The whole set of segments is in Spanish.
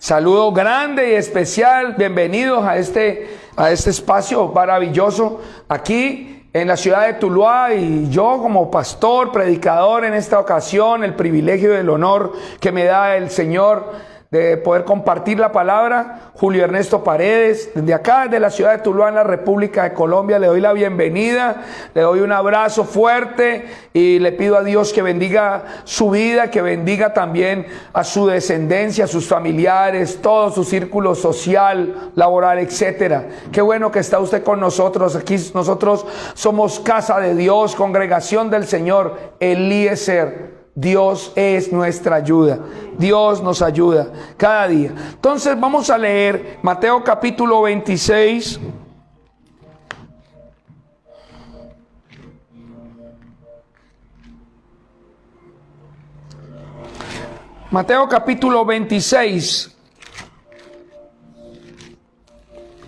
Saludo grande y especial, bienvenidos a este espacio maravilloso aquí en la ciudad de Tuluá, y yo como pastor, predicador en esta ocasión, el privilegio y el honor que me da el Señor de poder compartir la palabra. Julio Ernesto Paredes, desde acá, desde la ciudad de Tuluá, en la República de Colombia, le doy la bienvenida, le doy un abrazo fuerte y le pido a Dios que bendiga su vida, que bendiga también a su descendencia, a sus familiares, todo su círculo social, laboral, etcétera. Qué bueno que está usted con nosotros. Aquí nosotros somos casa de Dios, congregación del Señor, Eliezer. Dios es nuestra ayuda. Dios nos ayuda cada día. Entonces vamos a leer Mateo capítulo 26. Mateo capítulo 26.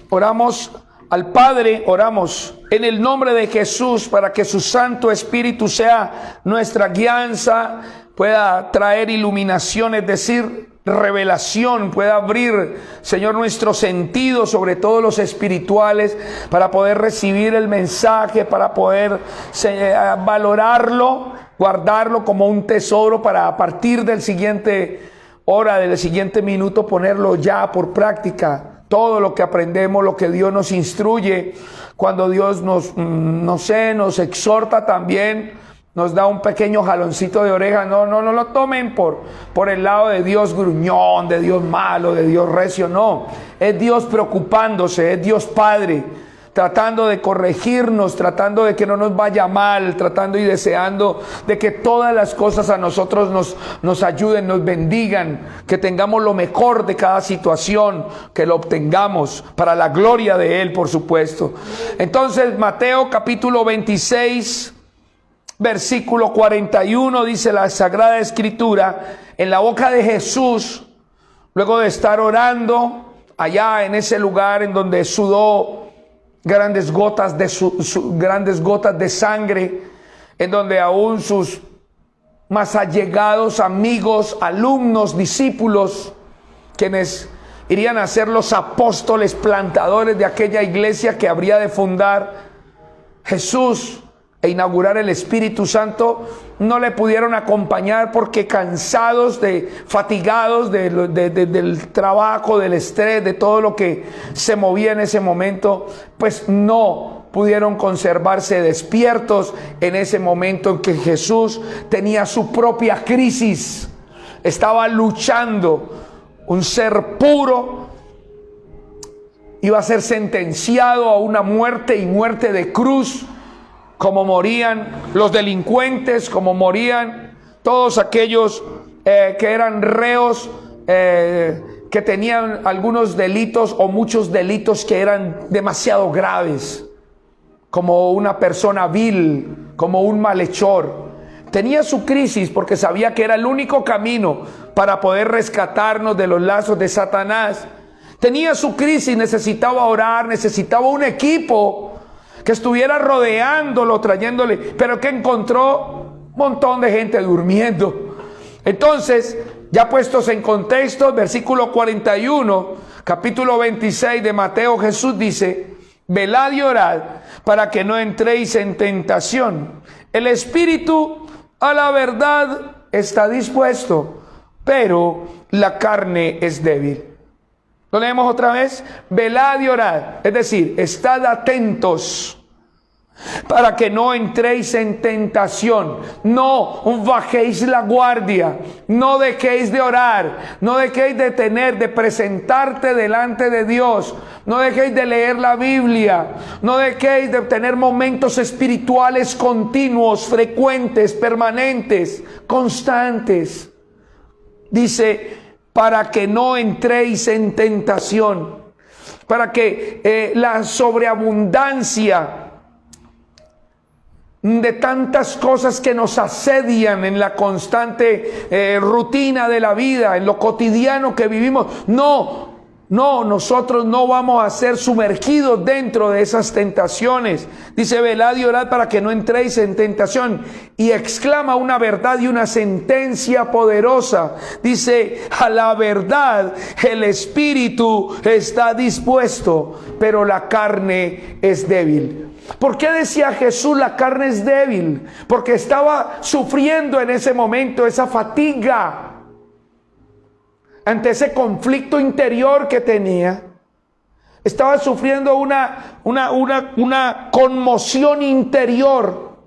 Oramos al Padre, oramos en el nombre de Jesús para que su Santo Espíritu sea nuestra guianza, pueda traer iluminación, es decir, revelación, pueda abrir, Señor, nuestros sentidos, sobre todo los espirituales, para poder recibir el mensaje, para poder valorarlo, guardarlo como un tesoro, para a partir del siguiente hora, del siguiente minuto, ponerlo ya por práctica. Todo lo que aprendemos, lo que Dios nos instruye, cuando Dios nos exhorta también, nos da un pequeño jaloncito de oreja. No lo tomen por el lado de Dios gruñón, de Dios malo, de Dios recio. No, es Dios preocupándose, es Dios Padre, tratando de corregirnos, tratando de que no nos vaya mal, tratando y deseando de que todas las cosas a nosotros nos ayuden, nos bendigan, que tengamos lo mejor de cada situación, que lo obtengamos para la gloria de Él, por supuesto. Entonces, Mateo capítulo 26, versículo 41, dice la Sagrada Escritura, en la boca de Jesús, luego de estar orando allá en ese lugar en donde sudó grandes gotas de sangre, en donde aún sus más allegados amigos, alumnos, discípulos, quienes irían a ser los apóstoles plantadores de aquella iglesia que habría de fundar Jesús e inaugurar el Espíritu Santo, no le pudieron acompañar porque cansados, fatigados del trabajo, del estrés, de todo lo que se movía en ese momento, pues no pudieron conservarse despiertos en ese momento en que Jesús tenía su propia crisis. Estaba luchando, un ser puro iba a ser sentenciado a una muerte, y muerte de cruz, como morían los delincuentes, como morían todos aquellos que eran reos, que tenían algunos delitos o muchos delitos que eran demasiado graves, como una persona vil, como un malhechor. Tenía su crisis porque sabía que era el único camino para poder rescatarnos de los lazos de Satanás. Tenía su crisis, necesitaba orar, necesitaba un equipo que estuviera rodeándolo, trayéndole, pero que encontró un montón de gente durmiendo. Entonces, ya puestos en contexto, versículo 41, capítulo 26 de Mateo, Jesús dice: velad y orad para que no entréis en tentación. El espíritu a la verdad está dispuesto, pero la carne es débil. ¿Lo leemos otra vez? Velad y orad, es decir, estad atentos para que no entréis en tentación. No bajéis la guardia, no dejéis de orar, no dejéis de de presentarte delante de Dios, no dejéis de leer la Biblia, no dejéis de tener momentos espirituales continuos, frecuentes, permanentes, constantes. Dice: para que no entréis en tentación, para que la sobreabundancia de tantas cosas que nos asedian en la constante rutina de la vida, en lo cotidiano que vivimos, no No, nosotros no vamos a ser sumergidos dentro de esas tentaciones. Dice, velad y orad para que no entréis en tentación. Y exclama una verdad y una sentencia poderosa. Dice, a la verdad el espíritu está dispuesto, pero la carne es débil. ¿Por qué decía Jesús la carne es débil? Porque estaba sufriendo en ese momento esa fatiga ante ese conflicto interior que tenía. Estaba sufriendo una conmoción interior,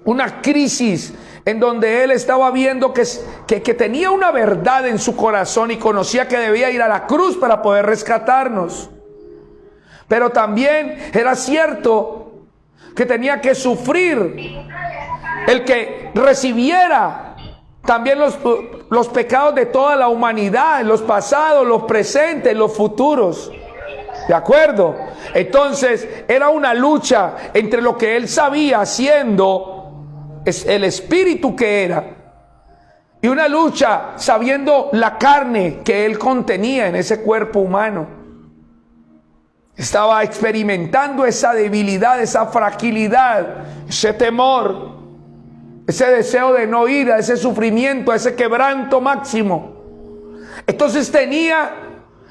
una crisis en donde él estaba viendo que tenía una verdad en su corazón y conocía que debía ir a la cruz para poder rescatarnos. Pero también era cierto que tenía que sufrir el que recibiera también los pecados de toda la humanidad, los pasados, los presentes, los futuros. ¿De acuerdo? Entonces era una lucha entre lo que él sabía siendo el espíritu que era, y una lucha sabiendo la carne que él contenía en ese cuerpo humano. Estaba experimentando esa debilidad, esa fragilidad, ese temor, ese deseo de no ir a ese sufrimiento, a ese quebranto máximo. Entonces tenía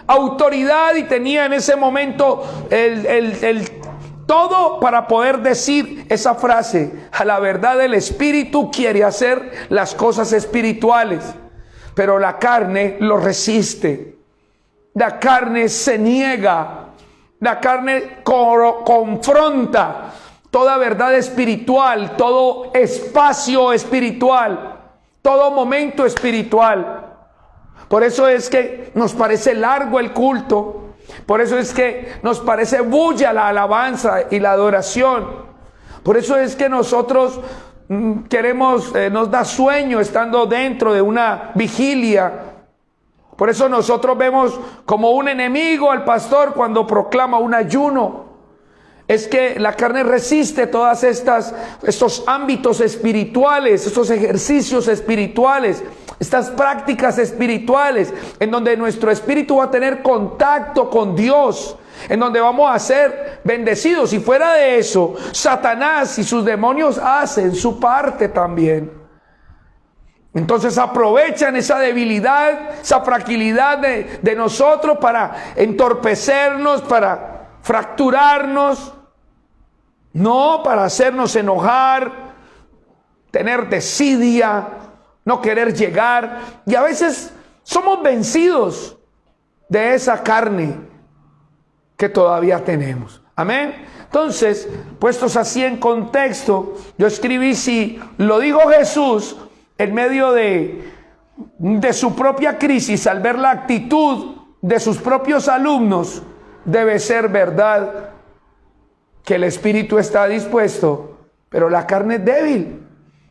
autoridad y tenía en ese momento el todo para poder decir esa frase: a la verdad el espíritu quiere hacer las cosas espirituales, pero la carne lo resiste. La carne se niega. La carne confronta toda verdad espiritual, todo espacio espiritual, todo momento espiritual. Por eso es que nos parece largo el culto. Por eso es que nos parece bulla la alabanza y la adoración. Por eso es que nosotros queremos, nos da sueño estando dentro de una vigilia. Por eso nosotros vemos como un enemigo al pastor cuando proclama un ayuno. Es que la carne resiste todas estos ámbitos espirituales, estos ejercicios espirituales, estas prácticas espirituales, en donde nuestro espíritu va a tener contacto con Dios, en donde vamos a ser bendecidos. Y fuera de eso, Satanás y sus demonios hacen su parte también. Entonces aprovechan esa debilidad, esa fragilidad de nosotros para entorpecernos, para fracturarnos, no para hacernos enojar, tener desidia, no querer llegar. Y a veces somos vencidos de esa carne que todavía tenemos. Amén. Entonces, puestos así en contexto, yo escribí: si lo dijo Jesús en medio de su propia crisis, al ver la actitud de sus propios alumnos, debe ser verdad que el espíritu está dispuesto, pero la carne es débil.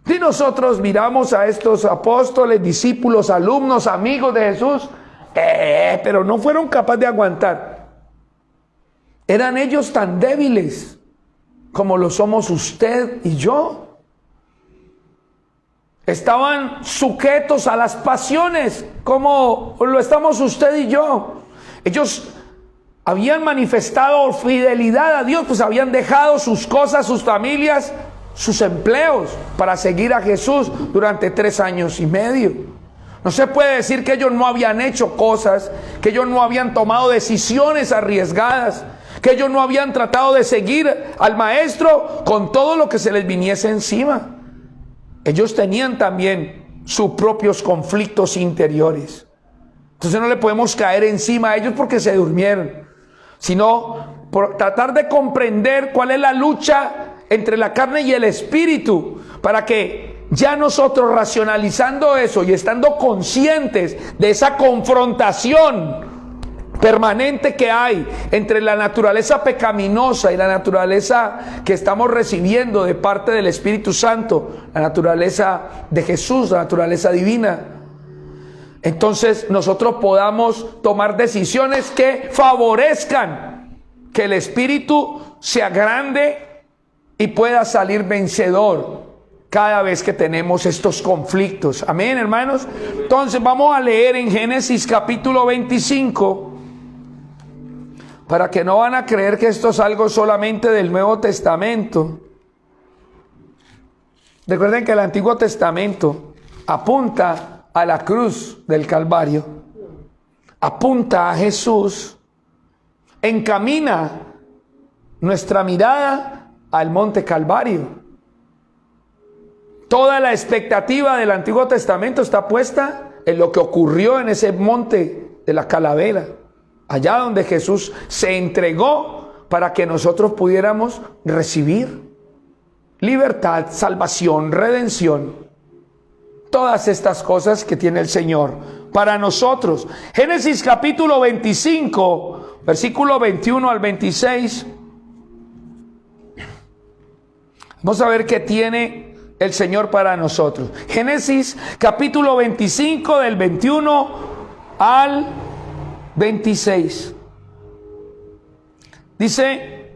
Si nosotros miramos a estos apóstoles, discípulos, alumnos, amigos de Jesús, pero no fueron capaces de aguantar. Eran ellos tan débiles como lo somos usted y yo. Estaban sujetos a las pasiones como lo estamos usted y yo. Ellos habían manifestado fidelidad a Dios, pues habían dejado sus cosas, sus familias, sus empleos para seguir a Jesús durante 3 años y medio. No se puede decir que ellos no habían hecho cosas, que ellos no habían tomado decisiones arriesgadas, que ellos no habían tratado de seguir al maestro con todo lo que se les viniese encima. Ellos tenían también sus propios conflictos interiores. Entonces no le podemos caer encima a ellos porque se durmieron, sino por tratar de comprender cuál es la lucha entre la carne y el espíritu, para que ya nosotros, racionalizando eso y estando conscientes de esa confrontación permanente que hay entre la naturaleza pecaminosa y la naturaleza que estamos recibiendo de parte del Espíritu Santo, la naturaleza de Jesús, la naturaleza divina, entonces nosotros podamos tomar decisiones que favorezcan que el Espíritu sea grande y pueda salir vencedor cada vez que tenemos estos conflictos. Amén, hermanos. Entonces vamos a leer en Génesis capítulo 25. para que no van a creer que esto es algo solamente del Nuevo Testamento. Recuerden que el Antiguo Testamento apunta a la cruz del Calvario, apunta a Jesús, encamina nuestra mirada al monte Calvario. Toda la expectativa del Antiguo Testamento está puesta en lo que ocurrió en ese monte de la calavera, allá donde Jesús se entregó para que nosotros pudiéramos recibir libertad, salvación, redención, todas estas cosas que tiene el Señor para nosotros. Génesis capítulo 25, versículo 21 al 26. Vamos a ver qué tiene el Señor para nosotros. Génesis capítulo 25 del 21 al 26. Dice: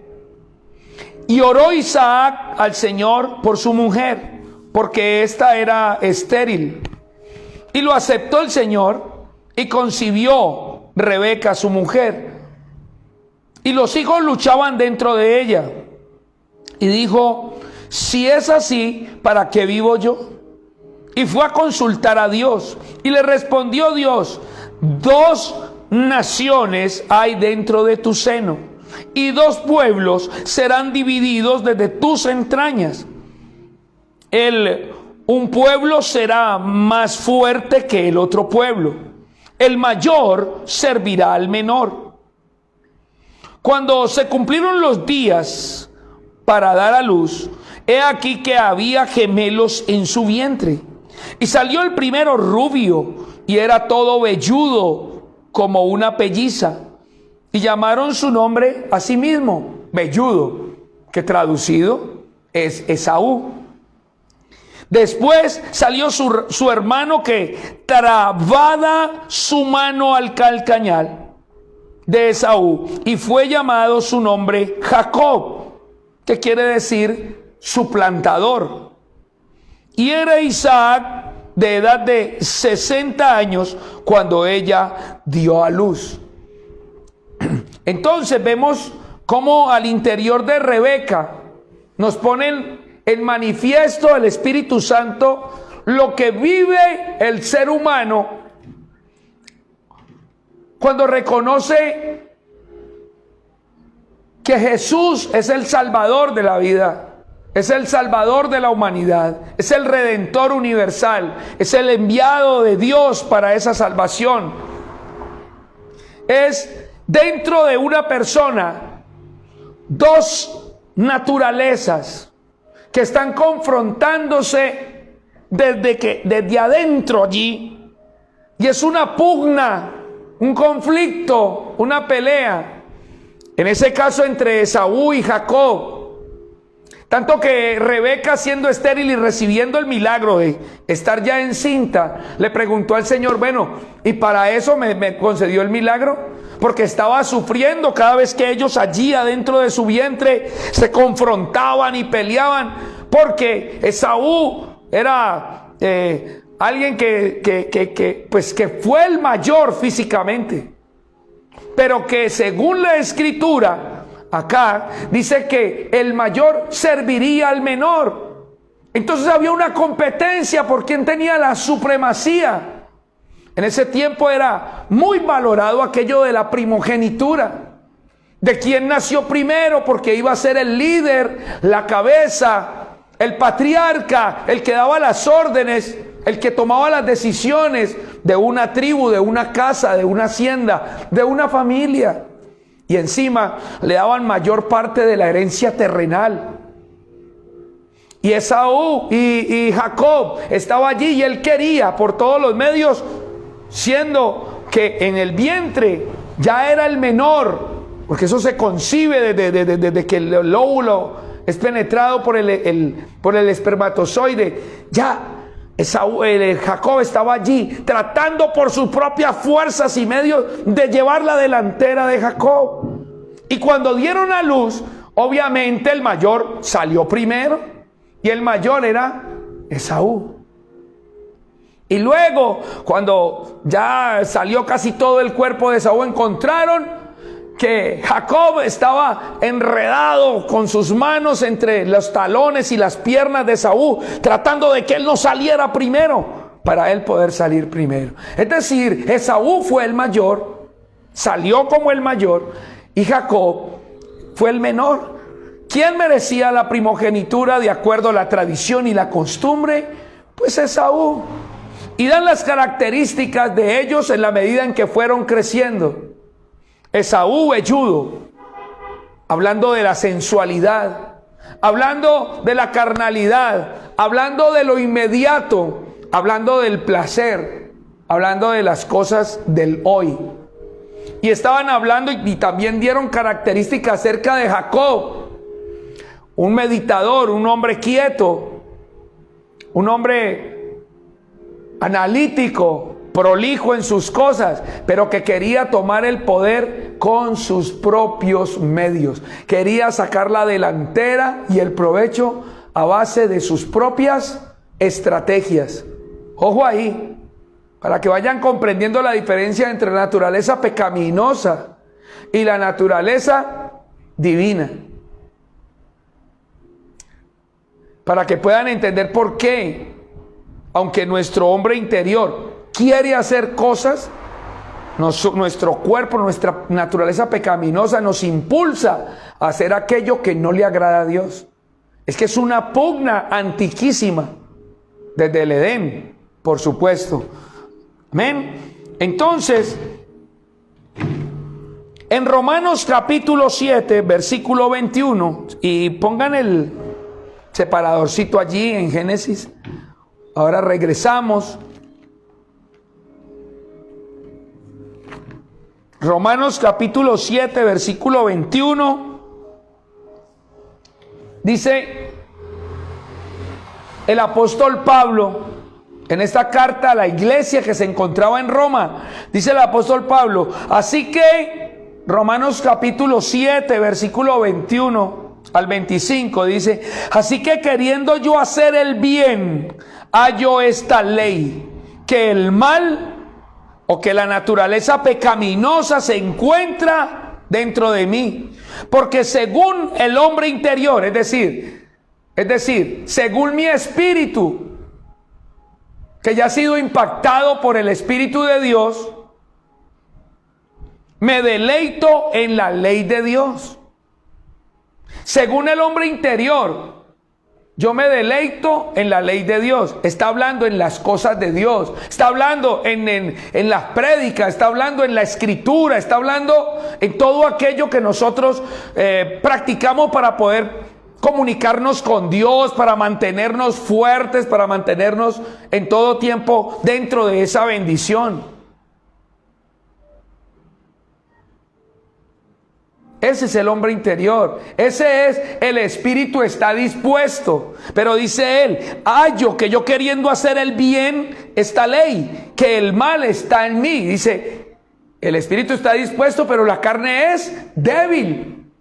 y oró Isaac al Señor por su mujer, porque ésta era estéril. Y lo aceptó el Señor, y concibió Rebeca su mujer. Y los hijos luchaban dentro de ella. Y dijo: si es así, ¿para qué vivo yo? Y fue a consultar a Dios. Y le respondió Dios: 2 naciones hay dentro de tu seno, y 2 pueblos serán divididos desde tus entrañas. Un pueblo será más fuerte que el otro pueblo. El mayor servirá al menor. Cuando se cumplieron los días para dar a luz, he aquí que había gemelos en su vientre. Y salió el primero rubio, y era todo velludo como una pelliza. Y llamaron su nombre a sí mismo velludo, que traducido es Esaú. Después salió su hermano, que trabada su mano al calcañal de Esaú, y fue llamado su nombre Jacob, que quiere decir suplantador. Y era Isaac de edad de 60 años cuando ella dio a luz. Entonces vemos cómo al interior de Rebeca nos ponen en manifiesto el Espíritu Santo lo que vive el ser humano cuando reconoce que Jesús es el Salvador de la vida, es el Salvador de la humanidad, es el Redentor universal, es el enviado de Dios para esa salvación. Es dentro de una persona 2 naturalezas que están confrontándose desde adentro allí, y es una pugna, un conflicto, una pelea, en ese caso entre Esaú y Jacob. Tanto que Rebeca, siendo estéril y recibiendo el milagro de estar ya encinta, le preguntó al Señor: bueno, ¿y para eso me concedió el milagro? Porque estaba sufriendo cada vez que ellos allí adentro de su vientre se confrontaban y peleaban, porque Esaú era alguien que fue el mayor físicamente, pero que según la Escritura acá dice que el mayor serviría al menor. Entonces había una competencia por quién tenía la supremacía. En ese tiempo era muy valorado aquello de la primogenitura, de quién nació primero, porque iba a ser el líder, la cabeza, el patriarca, el que daba las órdenes, el que tomaba las decisiones de una tribu, de una casa, de una hacienda, de una familia. Y encima le daban mayor parte de la herencia terrenal. Y Esaú y Jacob estaba allí, y él quería por todos los medios, siendo que en el vientre ya era el menor, porque eso se concibe desde que el óvulo es penetrado por el espermatozoide. Ya Jacob estaba allí tratando por sus propias fuerzas y medios de llevar la delantera de Jacob. Y cuando dieron a luz, obviamente el mayor salió primero, y el mayor era Esaú. Y luego, cuando ya salió casi todo el cuerpo de Esaú, encontraron que Jacob estaba enredado con sus manos entre los talones y las piernas de Esaú, tratando de que él no saliera primero, para él poder salir primero. Es decir, Esaú fue el mayor, salió como el mayor, y Jacob fue el menor. ¿Quién merecía la primogenitura de acuerdo a la tradición y la costumbre? Pues Esaú. Y dan las características de ellos en la medida en que fueron creciendo. Esaú velludo, hablando de la sensualidad, hablando de la carnalidad, hablando de lo inmediato, hablando del placer, hablando de las cosas del hoy. Y estaban hablando y también dieron características acerca de Jacob, un meditador, un hombre quieto, un hombre analítico, prolijo en sus cosas, pero que quería tomar el poder con sus propios medios. Quería sacar la delantera y el provecho a base de sus propias estrategias. Ojo ahí, para que vayan comprendiendo la diferencia entre la naturaleza pecaminosa y la naturaleza divina. Para que puedan entender por qué, aunque nuestro hombre interior quiere hacer cosas, nuestro cuerpo, nuestra naturaleza pecaminosa nos impulsa a hacer aquello que no le agrada a Dios. Es que es una pugna antiquísima, desde el Edén, por supuesto. Amén. Entonces, en Romanos capítulo 7, versículo 21, y pongan el separadorcito allí en Génesis. Ahora regresamos. Romanos capítulo 7, versículo 21. Dice el apóstol Pablo, en esta carta a la iglesia que se encontraba en Roma, dice el apóstol Pablo: así que, Romanos capítulo 7, versículo 21 al 25, dice: así que queriendo yo hacer el bien, hallo esta ley, que el mal o que la naturaleza pecaminosa se encuentra dentro de mí. Porque según el hombre interior, es decir, según mi espíritu, que ya ha sido impactado por el Espíritu de Dios, me deleito en la ley de Dios. Según el hombre interior, yo me deleito en la ley de Dios. Está hablando en las cosas de Dios. Está hablando en las prédicas. Está hablando en la escritura. Está hablando en todo aquello que nosotros practicamos para poder comunicarnos con Dios, para mantenernos fuertes, para mantenernos en todo tiempo dentro de esa bendición. Ese es el hombre interior. Ese es el espíritu, está dispuesto. Pero dice él: hallo que yo queriendo hacer el bien, esta ley, que el mal está en mí. Dice, el espíritu está dispuesto, pero la carne es débil.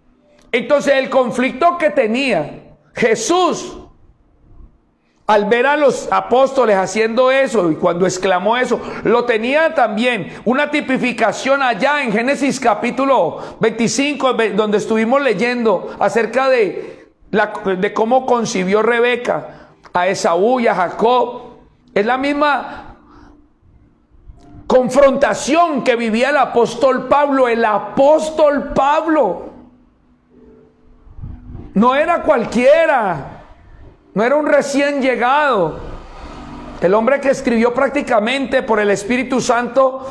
Entonces el conflicto que tenía Jesús al ver a los apóstoles haciendo eso, y cuando exclamó eso, lo tenía también una tipificación allá en Génesis capítulo 25, donde estuvimos leyendo acerca de cómo concibió Rebeca a Esaú y a Jacob. Es la misma confrontación que vivía el apóstol Pablo. El apóstol Pablo no era cualquiera. No era un recién llegado. El hombre que escribió prácticamente por el Espíritu Santo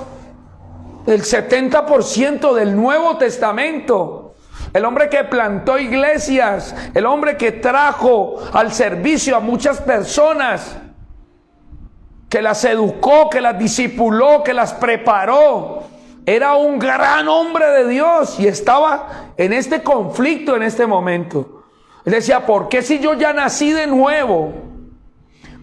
el 70% del Nuevo Testamento. El hombre que plantó iglesias. El hombre que trajo al servicio a muchas personas. Que las educó, que las discipuló, que las preparó. Era un gran hombre de Dios y estaba en este conflicto en este momento. Él decía: ¿por qué si yo ya nací de nuevo?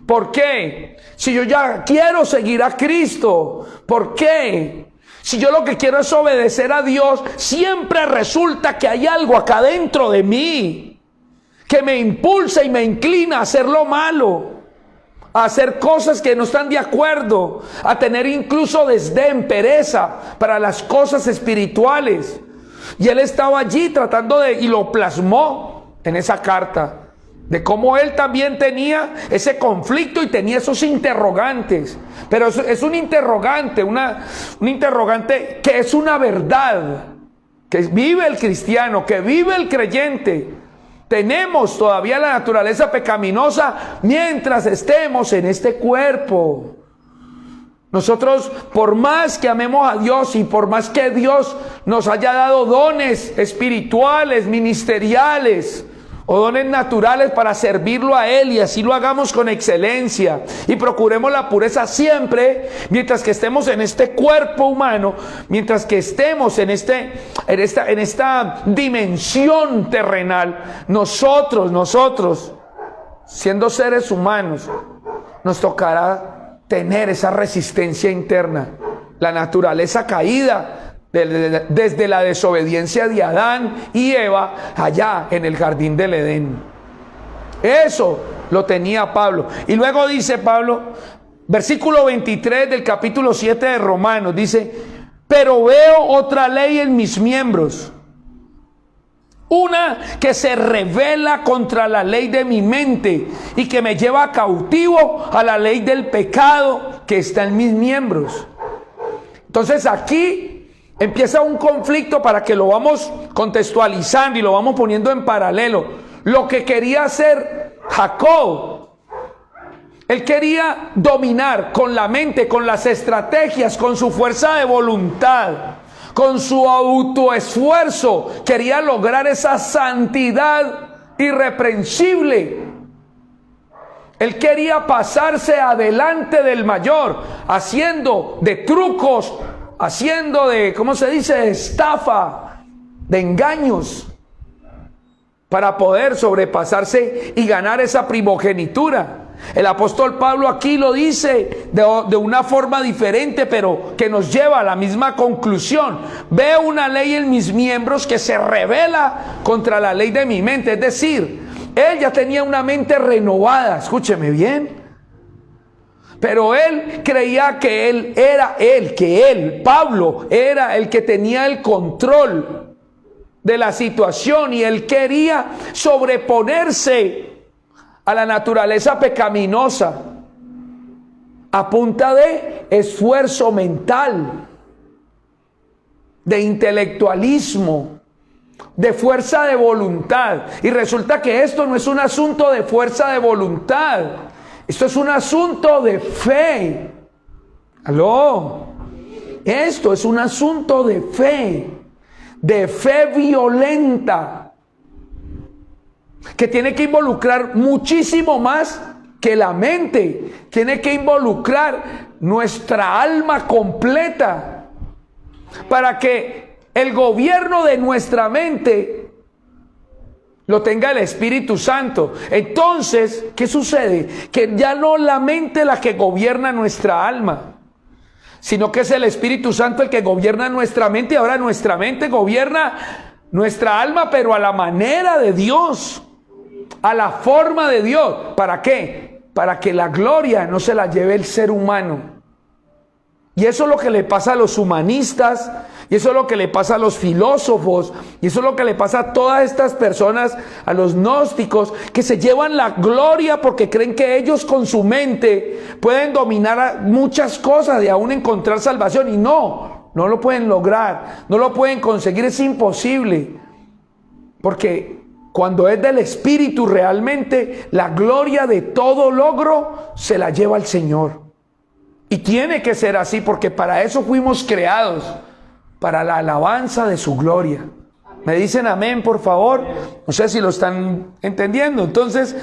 ¿Por qué si yo ya quiero seguir a Cristo? ¿Por qué si yo lo que quiero es obedecer a Dios, siempre resulta que hay algo acá dentro de mí que me impulsa y me inclina a hacer lo malo, a hacer cosas que no están de acuerdo, a tener incluso desdén, pereza para las cosas espirituales? Y él estaba allí tratando y lo plasmó en esa carta, de cómo él también tenía ese conflicto y tenía esos interrogantes. Pero es un interrogante, un interrogante que es una verdad, que vive el cristiano, que vive el creyente. Tenemos todavía la naturaleza pecaminosa mientras estemos en este cuerpo. Nosotros, por más que amemos a Dios y por más que Dios nos haya dado dones espirituales, ministeriales o dones naturales para servirlo a Él, y así lo hagamos con excelencia y procuremos la pureza siempre, mientras que estemos en este cuerpo humano, mientras que estemos en esta dimensión terrenal, nosotros, siendo seres humanos, nos tocará tener esa resistencia interna, la naturaleza caída desde la desobediencia de Adán y Eva allá en el jardín del Edén. Eso lo tenía Pablo. Y luego dice Pablo, versículo 23 del capítulo 7 de Romanos, dice: pero veo otra ley en mis miembros, una que se revela contra la ley de mi mente y que me lleva cautivo a la ley del pecado que está en mis miembros. Entonces aquí empieza un conflicto, para que lo vamos contextualizando y lo vamos poniendo en paralelo. Lo que quería hacer Jacob, él quería dominar con la mente, con las estrategias, con su fuerza de voluntad, con su autoesfuerzo, quería lograr esa santidad irreprensible. Él quería pasarse adelante del mayor, haciendo de trucos, haciendo de, ¿cómo se dice?, de estafa, de engaños, para poder sobrepasarse y ganar esa primogenitura. El apóstol Pablo aquí lo dice de una forma diferente, pero que nos lleva a la misma conclusión. Veo una ley en mis miembros que se revela contra la ley de mi mente. Es decir, él ya tenía una mente renovada, escúcheme bien. Pero él creía que Pablo, era el que tenía el control de la situación, y él quería sobreponerse a la naturaleza pecaminosa a punta de esfuerzo mental, de intelectualismo, de fuerza de voluntad. Y resulta que esto no es un asunto de fuerza de voluntad, esto es un asunto de fe. ¿Aló? Esto es un asunto de fe violenta, que tiene que involucrar muchísimo más que la mente. Tiene que involucrar nuestra alma completa, para que el gobierno de nuestra mente lo tenga el Espíritu Santo. Entonces, ¿qué sucede? Que ya no la mente la que gobierna nuestra alma, sino que es el Espíritu Santo el que gobierna nuestra mente. Y ahora nuestra mente gobierna nuestra alma, pero a la manera de Dios, a la forma de Dios. ¿Para qué? Para que la gloria no se la lleve el ser humano. Y eso es lo que le pasa a los humanistas, y eso es lo que le pasa a los filósofos, y eso es lo que le pasa a todas estas personas, a los gnósticos, que se llevan la gloria porque creen que ellos con su mente pueden dominar muchas cosas y aún encontrar salvación. Y no lo pueden lograr, no lo pueden conseguir, es imposible. Porque cuando es del Espíritu, realmente la gloria de todo logro se la lleva el Señor. Y tiene que ser así, porque para eso fuimos creados, para la alabanza de su gloria. ¿Me dicen amén, por favor? No sé si lo están entendiendo. Entonces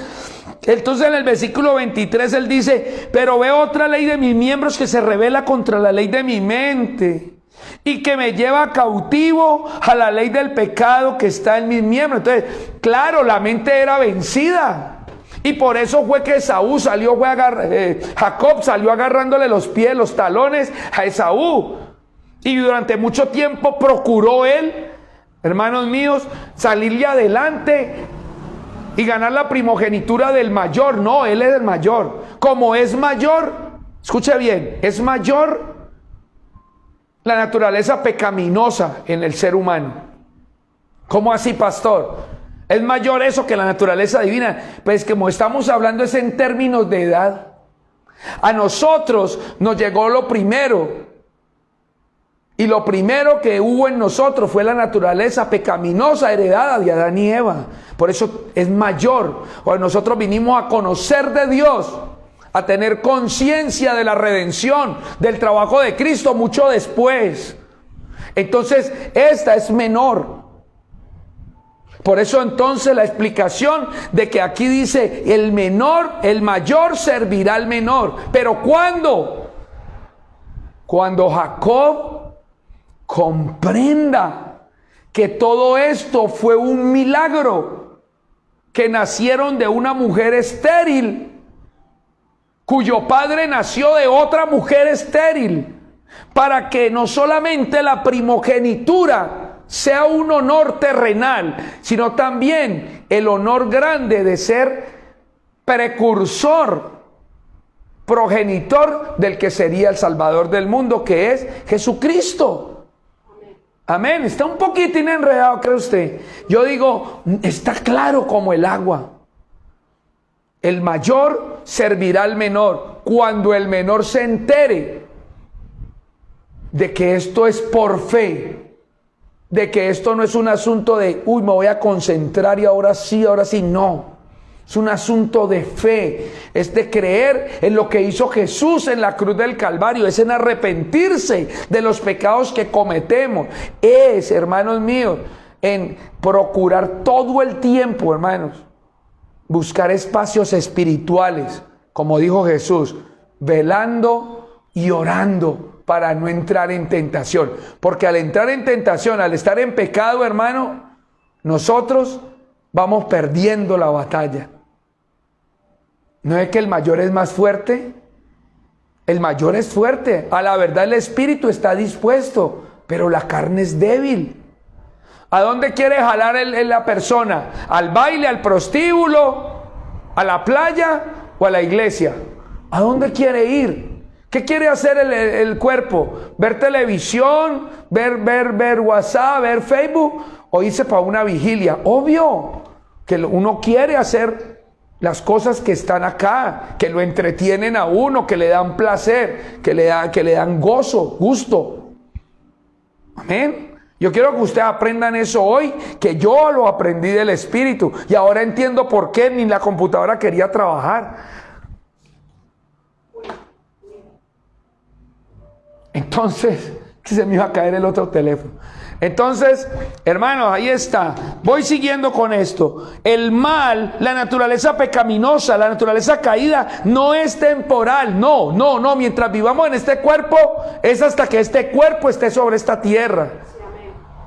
en el versículo 23 él dice: pero veo otra ley de mis miembros que se revela contra la ley de mi mente y que me lleva cautivo a la ley del pecado que está en mis miembros. Entonces, claro, la mente era vencida. Y por eso fue que Jacob salió agarrándole los pies, los talones a Esaú. Y durante mucho tiempo procuró él, hermanos míos, salirle adelante y ganar la primogenitura del mayor. No, él es el mayor. Como es mayor, escuche bien, es mayor la naturaleza pecaminosa en el ser humano. ¿Cómo así, pastor? ¿Es mayor eso que la naturaleza divina? Pues como estamos hablando es en términos de edad. A nosotros nos llegó lo primero. Y lo primero que hubo en nosotros fue la naturaleza pecaminosa heredada de Adán y Eva. Por eso es mayor. O nosotros vinimos a conocer de Dios, a tener conciencia de la redención, del trabajo de Cristo mucho después. Entonces, esta es menor. Por eso entonces la explicación de que aquí dice el mayor servirá al menor. ¿Pero cuándo? Cuando Jacob comprenda que todo esto fue un milagro, que nacieron de una mujer estéril, cuyo padre nació de otra mujer estéril, para que no solamente la primogenitura sea un honor terrenal, sino también el honor grande de ser precursor, progenitor del que sería el Salvador del mundo, que es Jesucristo. Amén. Está un poquitín enredado, ¿cree usted? Yo digo, está claro como el agua. El mayor servirá al menor. Cuando el menor se entere de que esto es por fe, de que esto no es un asunto de, me voy a concentrar y ahora sí, no. Es un asunto de fe, es de creer en lo que hizo Jesús en la cruz del Calvario, es en arrepentirse de los pecados que cometemos, es, hermanos míos, en procurar todo el tiempo, hermanos, buscar espacios espirituales, como dijo Jesús, velando y orando para no entrar en tentación, porque al entrar en tentación, al estar en pecado, hermano, nosotros vamos perdiendo la batalla. ¿No es que el mayor es más fuerte? El mayor es fuerte. A la verdad el espíritu está dispuesto, pero la carne es débil. ¿A dónde quiere jalar la persona? ¿Al baile, al prostíbulo, a la playa o a la iglesia? ¿A dónde quiere ir? ¿Qué quiere hacer el cuerpo? ¿Ver televisión? ¿Ver WhatsApp? ¿Ver Facebook? ¿O irse para una vigilia? Obvio que uno quiere hacer las cosas que están acá, que lo entretienen a uno, que le dan placer, que le dan gusto. Amén. Yo quiero que ustedes aprendan eso hoy, que yo lo aprendí del Espíritu y ahora entiendo por qué ni la computadora quería trabajar. Entonces, se me iba a caer el otro teléfono. Entonces, hermanos, ahí está. Voy siguiendo con esto. El mal, la naturaleza pecaminosa, la naturaleza caída, no es temporal. No. Mientras vivamos en este cuerpo, es hasta que este cuerpo esté sobre esta tierra.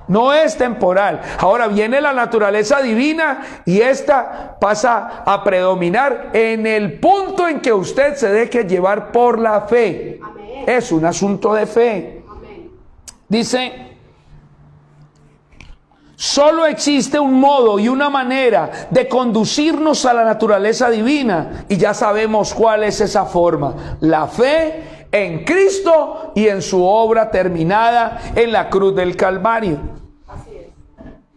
No es temporal. Ahora viene la naturaleza divina y esta pasa a predominar en el punto en que usted se deje llevar por la fe. Amén. Es un asunto de fe. Amén. Dice: solo existe un modo y una manera de conducirnos a la naturaleza divina, y ya sabemos cuál es esa forma: la fe en Cristo y en su obra terminada en la cruz del Calvario. Así es.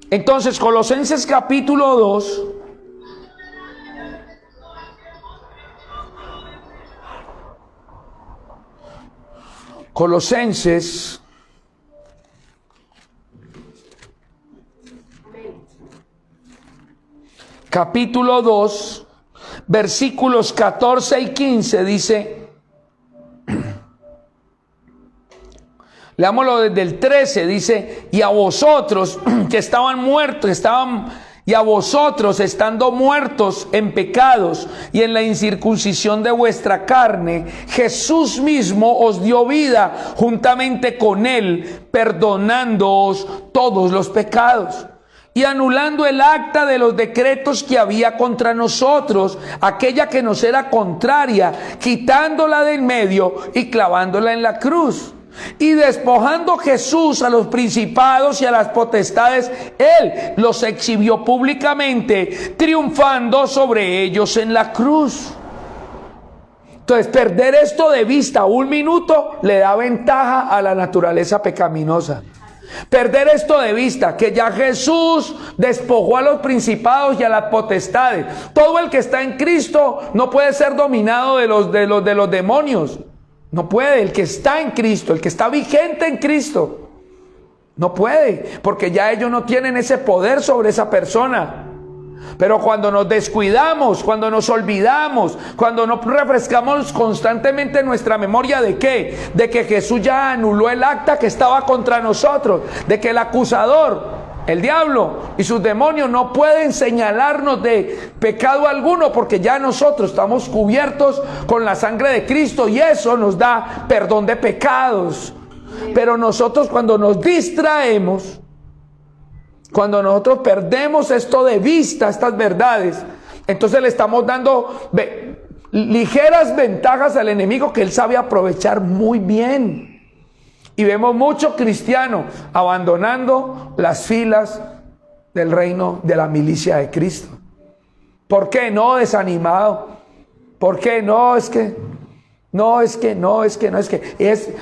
Entonces, Colosenses capítulo 2. Colosenses capítulo 2, versículos 14 y 15 dice, leámoslo desde el 13, dice: y a vosotros que estaban muertos, y a vosotros estando muertos en pecados y en la incircuncisión de vuestra carne, Jesús mismo os dio vida juntamente con él, perdonándoos todos los pecados y anulando el acta de los decretos que había contra nosotros, aquella que nos era contraria, quitándola de en medio y clavándola en la cruz. Y despojando Jesús a los principados y a las potestades, él los exhibió públicamente, triunfando sobre ellos en la cruz. Entonces, perder esto de vista un minuto le da ventaja a la naturaleza pecaminosa. Perder esto de vista, que ya Jesús despojó a los principados y a las potestades. Todo el que está en Cristo no puede ser dominado de los demonios. No puede. El que está en Cristo, el que está vigente en Cristo, no puede, porque ya ellos no tienen ese poder sobre esa persona. Pero cuando nos descuidamos, cuando nos olvidamos, cuando no refrescamos constantemente nuestra memoria ¿de qué? De que Jesús ya anuló el acta que estaba contra nosotros, de que el acusador, el diablo y sus demonios no pueden señalarnos de pecado alguno, porque ya nosotros estamos cubiertos con la sangre de Cristo y eso nos da perdón de pecados. Pero nosotros cuando nos distraemos, cuando nosotros perdemos esto de vista, estas verdades, entonces le estamos dando ligeras ventajas al enemigo que él sabe aprovechar muy bien. Y vemos muchos cristianos abandonando las filas del reino de la milicia de Cristo. ¿Por qué no? Desanimado. ¿Por qué no? Es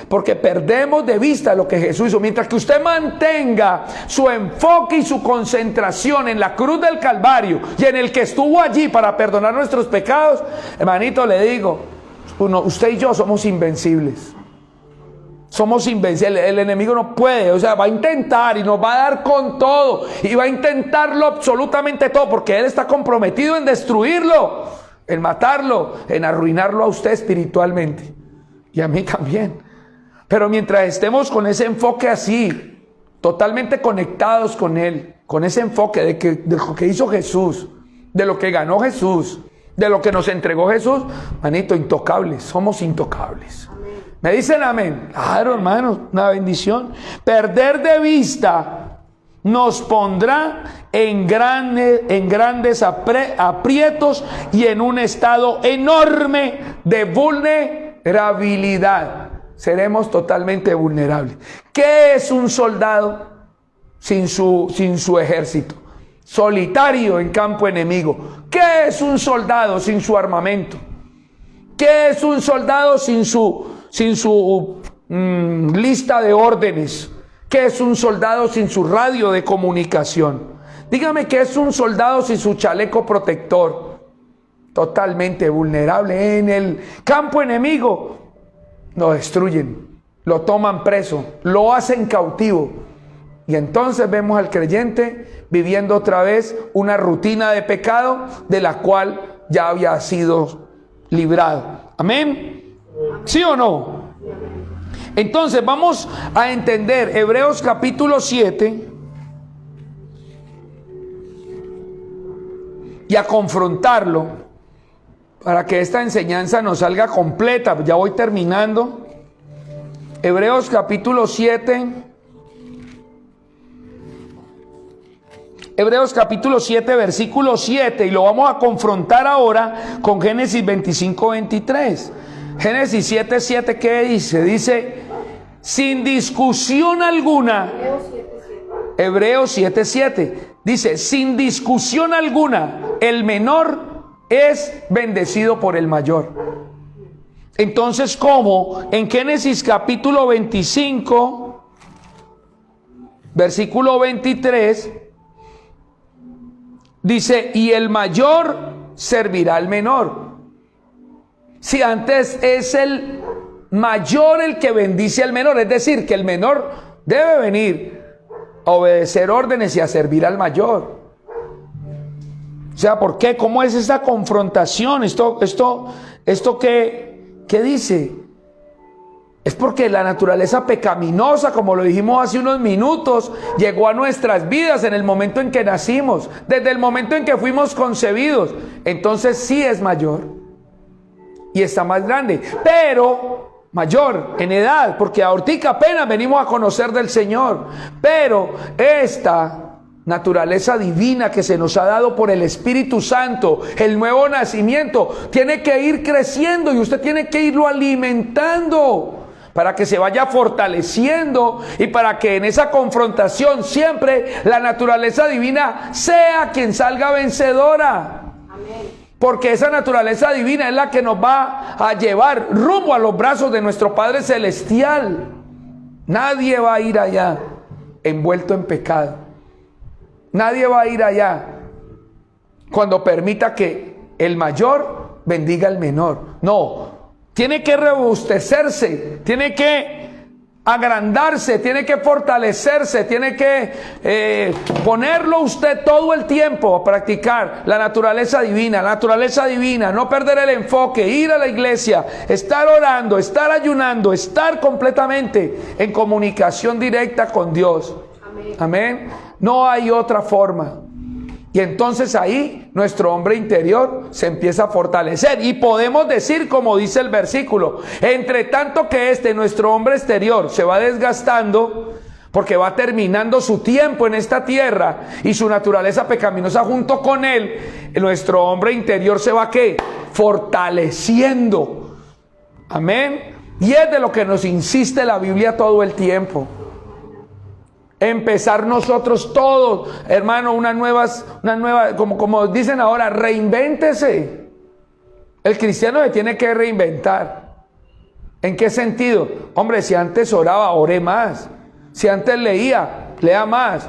porque perdemos de vista lo que Jesús hizo. Mientras que usted mantenga su enfoque y su concentración en la cruz del Calvario y en el que estuvo allí para perdonar nuestros pecados, hermanito, le digo, usted y yo somos invencibles. Somos invencibles. El enemigo no puede, va a intentar y nos va a dar con todo y va a intentarlo absolutamente todo, porque él está comprometido en destruirlo, en matarlo, en arruinarlo a usted espiritualmente y a mí también. Pero mientras estemos con ese enfoque así, totalmente conectados con él, con ese enfoque de lo que hizo Jesús, de lo que ganó Jesús, de lo que nos entregó Jesús, manito, intocables, somos intocables. ¿Me dicen amén? Claro, hermanos, una bendición. Perder de vista nos pondrá en grandes aprietos y en un estado enorme de vulnerabilidad. Seremos totalmente vulnerables. ¿Qué es un soldado sin su ejército? Solitario en campo enemigo. ¿Qué es un soldado sin su armamento? ¿Qué es un soldado sin su lista de órdenes? ¿Qué es un soldado sin su radio de comunicación? Dígame, ¿qué es un soldado sin su chaleco protector? Totalmente vulnerable. En el campo enemigo lo destruyen, lo toman preso, lo hacen cautivo. Y entonces vemos al creyente viviendo otra vez una rutina de pecado de la cual ya había sido librado. ¿Amén? ¿Sí o no? Entonces vamos a entender Hebreos capítulo 7 y a confrontarlo para que esta enseñanza nos salga completa. Ya voy terminando. Hebreos capítulo 7. Hebreos capítulo 7, versículo 7, y lo vamos a confrontar ahora con Génesis 25, 23. Génesis 7, 7, ¿qué dice? Dice, sin discusión alguna, Hebreos 7, 7, dice, sin discusión alguna, el menor es bendecido por el mayor. Entonces, ¿cómo? En Génesis capítulo 25, versículo 23, dice, y el mayor servirá al menor. Si antes es el mayor el que bendice al menor, es decir, que el menor debe venir a obedecer órdenes y a servir al mayor. O sea, ¿por qué? ¿Cómo es esta confrontación? ¿Esto qué dice? Es porque la naturaleza pecaminosa, como lo dijimos hace unos minutos, llegó a nuestras vidas en el momento en que nacimos, desde el momento en que fuimos concebidos. Entonces sí es mayor y está más grande, pero mayor en edad, porque ahorita apenas venimos a conocer del Señor. Pero esta naturaleza divina que se nos ha dado por el Espíritu Santo, el nuevo nacimiento, tiene que ir creciendo y usted tiene que irlo alimentando para que se vaya fortaleciendo y para que en esa confrontación siempre la naturaleza divina sea quien salga vencedora. Amén. Porque esa naturaleza divina es la que nos va a llevar rumbo a los brazos de nuestro Padre Celestial. Nadie va a ir allá. envuelto en pecado. Nadie va a ir allá cuando permita que el mayor bendiga al menor. No, tiene que robustecerse, tiene que agrandarse, tiene que fortalecerse, tiene que ponerlo usted todo el tiempo a practicar la naturaleza divina, no perder el enfoque, ir a la iglesia, estar orando, estar ayunando, estar completamente en comunicación directa con Dios. Amén. Amén. No hay otra forma. Y entonces ahí nuestro hombre interior se empieza a fortalecer. Y podemos decir, como dice el versículo, entre tanto que nuestro hombre exterior se va desgastando, porque va terminando su tiempo en esta tierra y su naturaleza pecaminosa junto con él, nuestro hombre interior se va ¿qué? Fortaleciendo. Amén. Y es de lo que nos insiste la Biblia todo el tiempo. Empezar nosotros todos, hermano, una nueva, como dicen ahora, reinvéntese. El cristiano se tiene que reinventar. ¿En qué sentido? Hombre, si antes oraba, ore más. Si antes leía, lea más.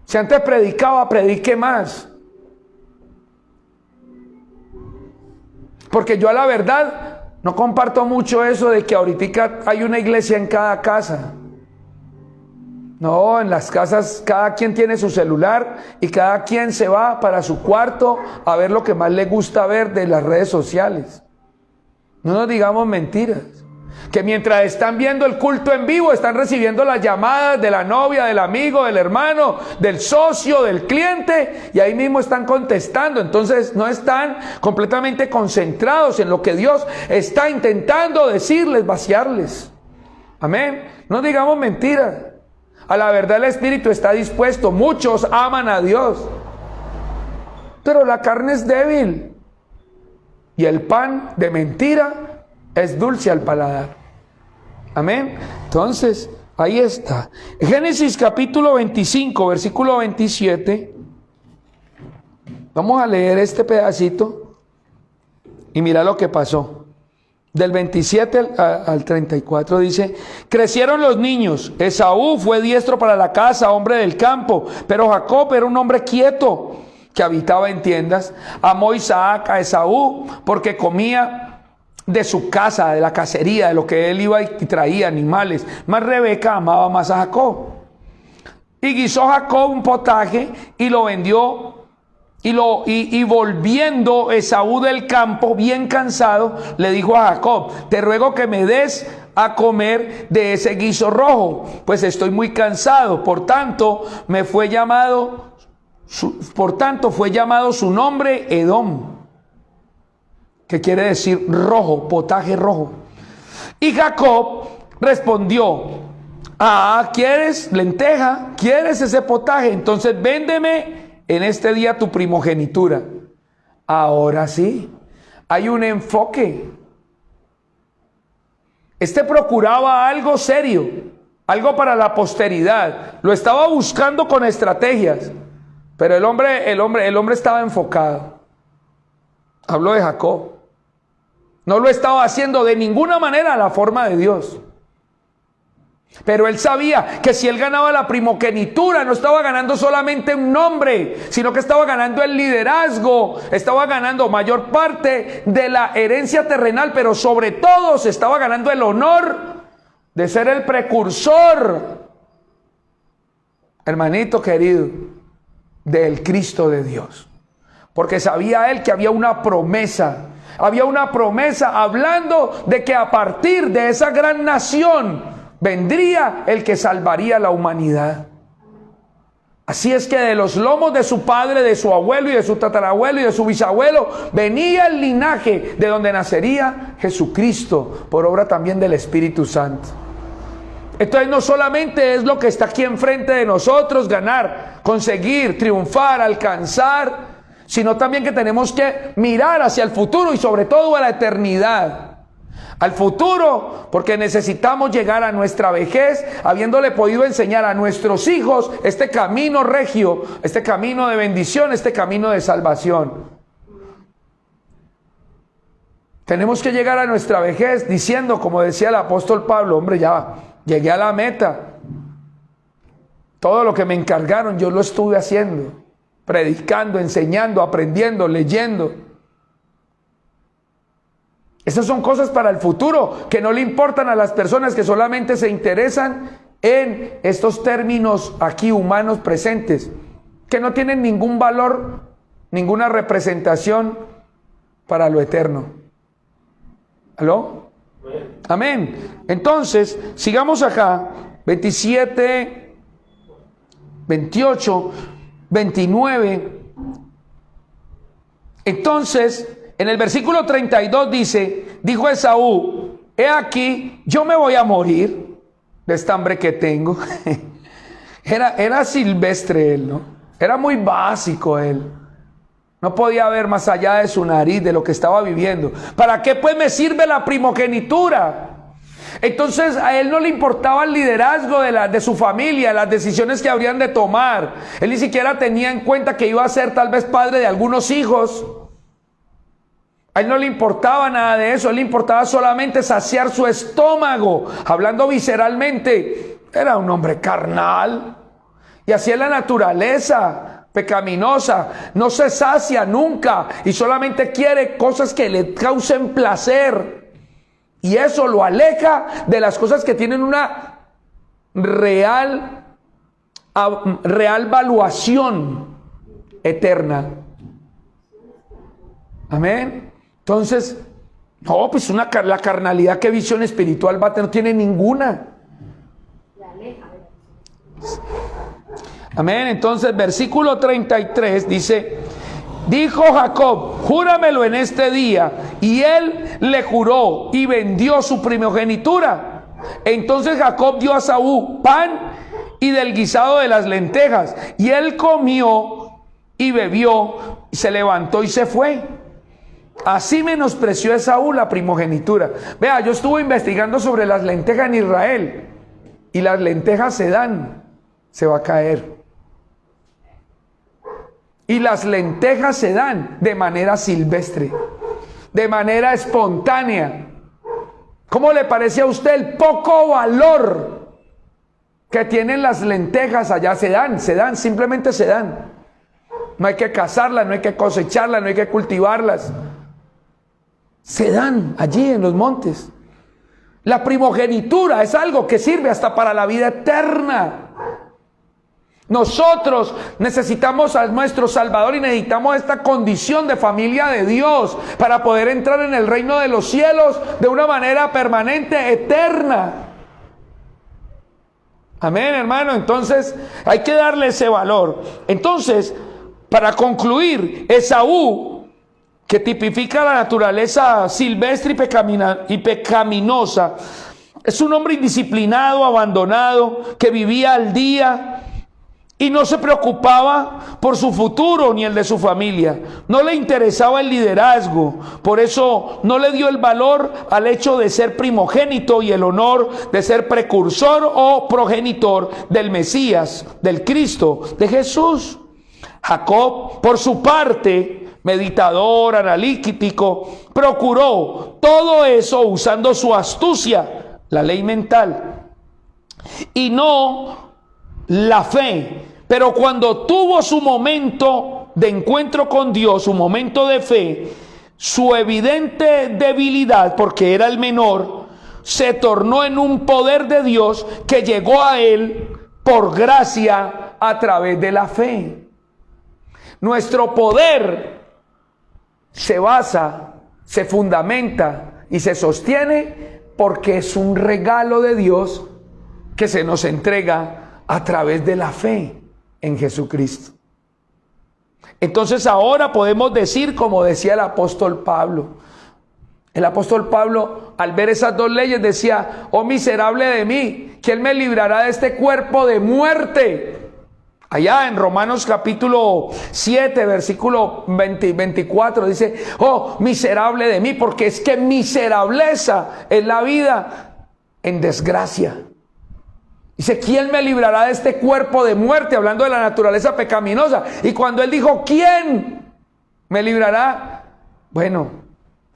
Si antes predicaba, predique más. Porque yo a la verdad no comparto mucho eso de que ahorita hay una iglesia en cada casa. No, en las casas cada quien tiene su celular y cada quien se va para su cuarto a ver lo que más le gusta ver de las redes sociales. No nos digamos mentiras. Que mientras están viendo el culto en vivo, están recibiendo las llamadas de la novia, del amigo, del hermano, del socio, del cliente, y ahí mismo están contestando. Entonces no están completamente concentrados en lo que Dios está intentando decirles, vaciarles. Amén. No digamos mentiras. A la verdad el Espíritu está dispuesto. Muchos aman a Dios, pero la carne es débil. Y el pan de mentira es dulce al paladar. Amén. Entonces, ahí está. Génesis capítulo 25, versículo 27. Vamos a leer este pedacito y mira lo que pasó. Del 27 al 34 dice: crecieron los niños. Esaú fue diestro para la caza, hombre del campo, pero Jacob era un hombre quieto que habitaba en tiendas. Amó Isaac a Esaú porque comía de su casa, de la cacería, de lo que él iba y traía, animales. Mas Rebeca amaba más a Jacob. Y guisó Jacob un potaje y lo vendió. Y volviendo Esaú del campo, bien cansado, le dijo a Jacob: te ruego que me des a comer de ese guiso rojo, pues estoy muy cansado. Por tanto fue llamado su nombre Edom, que quiere decir rojo, potaje rojo. Y Jacob respondió: ¿quieres lenteja? ¿Quieres ese potaje? Entonces véndeme en este día tu primogenitura. Ahora sí, hay un enfoque. Procuraba algo serio, algo para la posteridad. Lo estaba buscando con estrategias, pero el hombre estaba enfocado. Habló de Jacob. No lo estaba haciendo de ninguna manera a la forma de Dios. Pero él sabía que si él ganaba la primogenitura, no estaba ganando solamente un nombre, sino que estaba ganando el liderazgo, estaba ganando mayor parte de la herencia terrenal, pero sobre todo se estaba ganando el honor de ser el precursor, hermanito querido, del Cristo de Dios. Porque sabía él que había una promesa hablando de que a partir de esa gran nación vendría el que salvaría a la humanidad. Así es que de los lomos de su padre, de su abuelo y de su tatarabuelo y de su bisabuelo, venía el linaje de donde nacería Jesucristo, por obra también del Espíritu Santo. Entonces no solamente es lo que está aquí enfrente de nosotros, ganar, conseguir, triunfar, alcanzar, sino también que tenemos que mirar hacia el futuro y sobre todo a la eternidad. Al futuro, porque necesitamos llegar a nuestra vejez habiéndole podido enseñar a nuestros hijos este camino regio, este camino de bendición, este camino de salvación. Tenemos que llegar a nuestra vejez diciendo, como decía el apóstol Pablo: hombre, ya llegué a la meta. Todo lo que me encargaron yo lo estuve haciendo, predicando, enseñando, aprendiendo, leyendo. Esas son cosas para el futuro que no le importan a las personas que solamente se interesan en estos términos aquí humanos presentes, que no tienen ningún valor, ninguna representación para lo eterno. ¿Aló? Amén. Entonces, sigamos acá, 27, 28, 29. Entonces, en el versículo 32 dice, dijo Esaú, he aquí, yo me voy a morir de esta hambre que tengo. Era silvestre él, ¿no? Era muy básico él. No podía ver más allá de su nariz, de lo que estaba viviendo. ¿Para qué pues me sirve la primogenitura? Entonces a él no le importaba el liderazgo de su familia, las decisiones que habrían de tomar. Él ni siquiera tenía en cuenta que iba a ser tal vez padre de algunos hijos. A él no le importaba nada de eso, a él le importaba solamente saciar su estómago. Hablando visceralmente, era un hombre carnal. Y así es la naturaleza pecaminosa, no se sacia nunca y solamente quiere cosas que le causen placer. Y eso lo aleja de las cosas que tienen una real valuación eterna. Amén. Entonces, no, pues la carnalidad, ¿qué visión espiritual va a tener? No tiene ninguna. Amén. Entonces, versículo 33 dice, dijo Jacob, júramelo en este día. Y él le juró y vendió su primogenitura. Entonces Jacob dio a Esaú pan y del guisado de las lentejas. Y él comió y bebió, y se levantó y se fue. Así menospreció Esaú la primogenitura. Vea, yo estuve investigando sobre las lentejas en Israel. Y las lentejas se dan, se va a caer. Y las lentejas se dan de manera silvestre, de manera espontánea. ¿Cómo le parece a usted el poco valor que tienen las lentejas allá? Se dan, simplemente se dan. No hay que cazarlas, no hay que cosecharlas, no hay que cultivarlas. Se dan allí en los montes. La primogenitura es algo que sirve hasta para la vida eterna. Nosotros necesitamos a nuestro Salvador y necesitamos esta condición de familia de Dios para poder entrar en el reino de los cielos de una manera permanente, eterna. Amén, hermano. Entonces hay que darle ese valor. Entonces, para concluir, Esaú, que tipifica la naturaleza silvestre y pecaminosa, es un hombre indisciplinado, abandonado, que vivía al día y no se preocupaba por su futuro ni el de su familia. No le interesaba el liderazgo, por eso no le dio el valor al hecho de ser primogénito y el honor de ser precursor o progenitor del Mesías, del Cristo, de Jesús. Jacob, por su parte, meditador, analítico, procuró todo eso usando su astucia, la ley mental, y no la fe. Pero cuando tuvo su momento de encuentro con Dios, su momento de fe, su evidente debilidad, porque era el menor, se tornó en un poder de Dios que llegó a él por gracia a través de la fe. Nuestro poder se basa, se fundamenta y se sostiene porque es un regalo de Dios que se nos entrega a través de la fe en Jesucristo. Entonces ahora podemos decir, como decía el apóstol Pablo. El apóstol Pablo, al ver esas dos leyes, decía: oh miserable de mí, ¿quién me librará de este cuerpo de muerte? Allá en Romanos capítulo 7, versículo 24, dice: oh miserable de mí, porque es que miserableza es la vida en desgracia. Dice: ¿quién me librará de este cuerpo de muerte? Hablando de la naturaleza pecaminosa. Y cuando él dijo: ¿quién me librará? Bueno,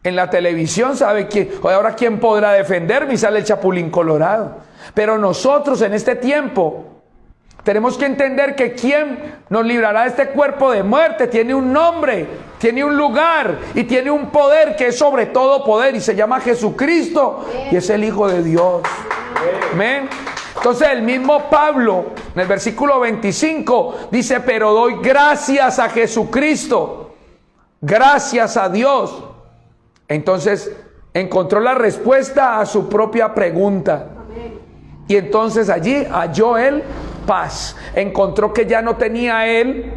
en la televisión sabe quién, ahora quién podrá defenderme, y sale el Chapulín Colorado. Pero nosotros en este tiempo Tenemos que entender que quien nos librará de este cuerpo de muerte tiene un nombre, tiene un lugar y tiene un poder que es sobre todo poder y se llama Jesucristo y es el Hijo de Dios. Amén. Entonces el mismo Pablo en el versículo 25 dice: pero doy gracias a Jesucristo, gracias a Dios. Entonces encontró la respuesta a su propia pregunta. Y entonces allí halló él paz. Encontró que ya no tenía él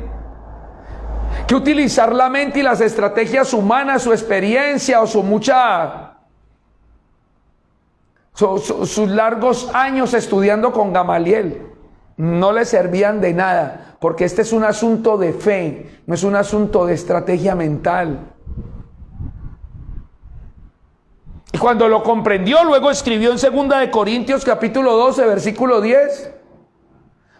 que utilizar la mente y las estrategias humanas, su experiencia o sus largos años estudiando con Gamaliel. No le servían de nada, porque este es un asunto de fe, no es un asunto de estrategia mental. Y cuando lo comprendió, luego escribió en 2 Corintios capítulo 12, versículo 10: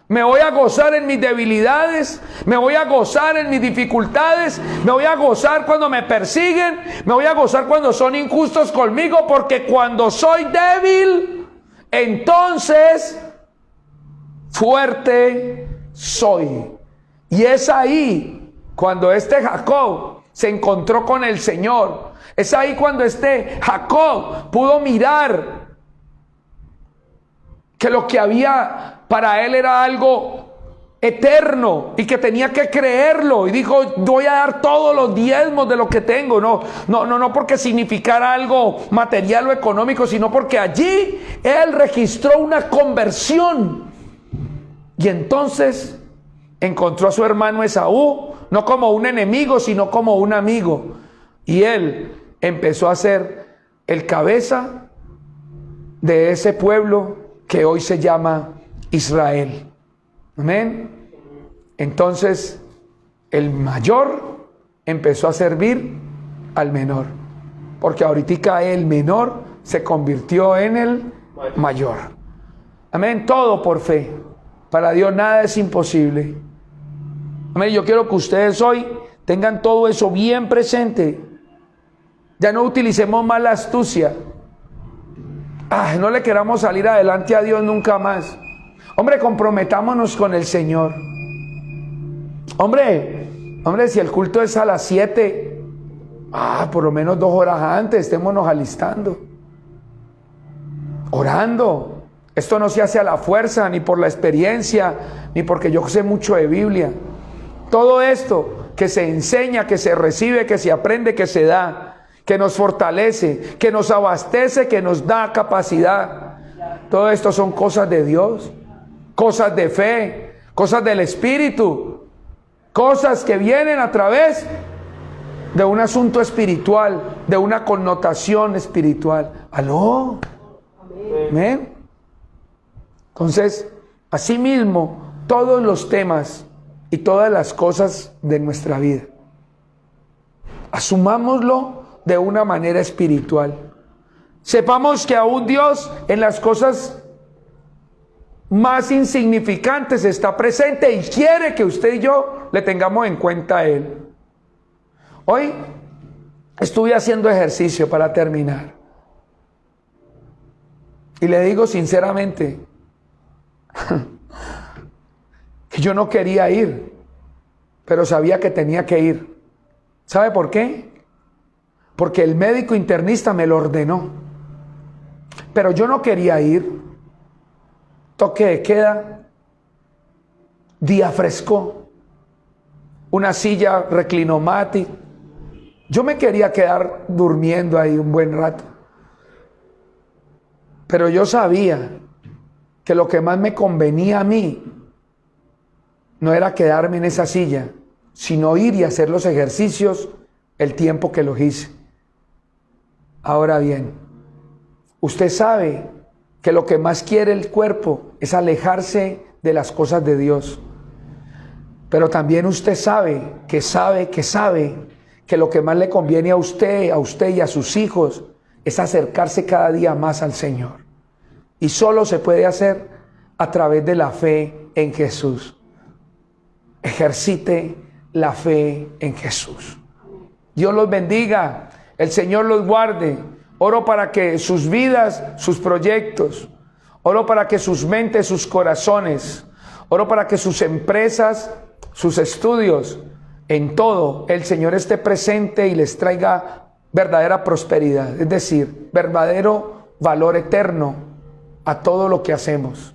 me voy a gozar en mis debilidades, me voy a gozar en mis dificultades, me voy a gozar cuando me persiguen, me voy a gozar cuando son injustos conmigo, porque cuando soy débil, entonces fuerte soy. Y es ahí cuando Jacob se encontró con el Señor. Es ahí cuando Jacob pudo mirar que lo que había para él era algo eterno y que tenía que creerlo, y dijo: voy a dar todos los diezmos de lo que tengo. No porque significara algo material o económico, sino porque allí él registró una conversión. Y entonces encontró a su hermano Esaú no como un enemigo, sino como un amigo, y él empezó a ser el cabeza de ese pueblo que hoy se llama Israel. Amén. Entonces el mayor empezó a servir al menor, porque ahorita el menor se convirtió en el mayor. Amén. Todo por fe. Para Dios nada es imposible. Amén. Yo quiero que ustedes hoy tengan todo eso bien presente. Ya no utilicemos más la astucia. No le queramos salir adelante a Dios nunca más. Hombre, comprometámonos con el Señor. Hombre, si el culto es a las 7, por lo menos 2 horas antes, estémonos alistando, orando. Esto no se hace a la fuerza, ni por la experiencia, ni porque yo sé mucho de Biblia. Todo esto que se enseña, que se recibe, que se aprende, que se da, que nos fortalece, que nos abastece, que nos da capacidad. Todo esto son cosas de Dios, cosas de fe, cosas del Espíritu, cosas que vienen a través de un asunto espiritual, de una connotación espiritual. ¿Aló? Amén. Entonces, asimismo, todos los temas y todas las cosas de nuestra vida, asumámoslo de una manera espiritual. Sepamos que aún Dios en las cosas más insignificantes está presente y quiere que usted y yo le tengamos en cuenta a Él. Hoy estuve haciendo ejercicio para terminar, y le digo sinceramente que yo no quería ir, pero sabía que tenía que ir. ¿Sabe por qué? Porque el médico internista me lo ordenó, pero yo no quería ir. Toque de queda, día fresco, una silla reclinomática. Yo me quería quedar durmiendo ahí un buen rato, pero yo sabía que lo que más me convenía a mí no era quedarme en esa silla, sino ir y hacer los ejercicios el tiempo que los hice. Ahora bien, usted sabe que lo que más quiere el cuerpo es alejarse de las cosas de Dios. Pero también usted sabe que lo que más le conviene a usted y a sus hijos es acercarse cada día más al Señor. Y solo se puede hacer a través de la fe en Jesús. Ejercite la fe en Jesús. Dios los bendiga, el Señor los guarde. Oro para que sus vidas, sus proyectos, oro para que sus mentes, sus corazones, Oro para que sus empresas, sus estudios, en todo, el Señor esté presente y les traiga verdadera prosperidad, es decir, verdadero valor eterno a todo lo que hacemos.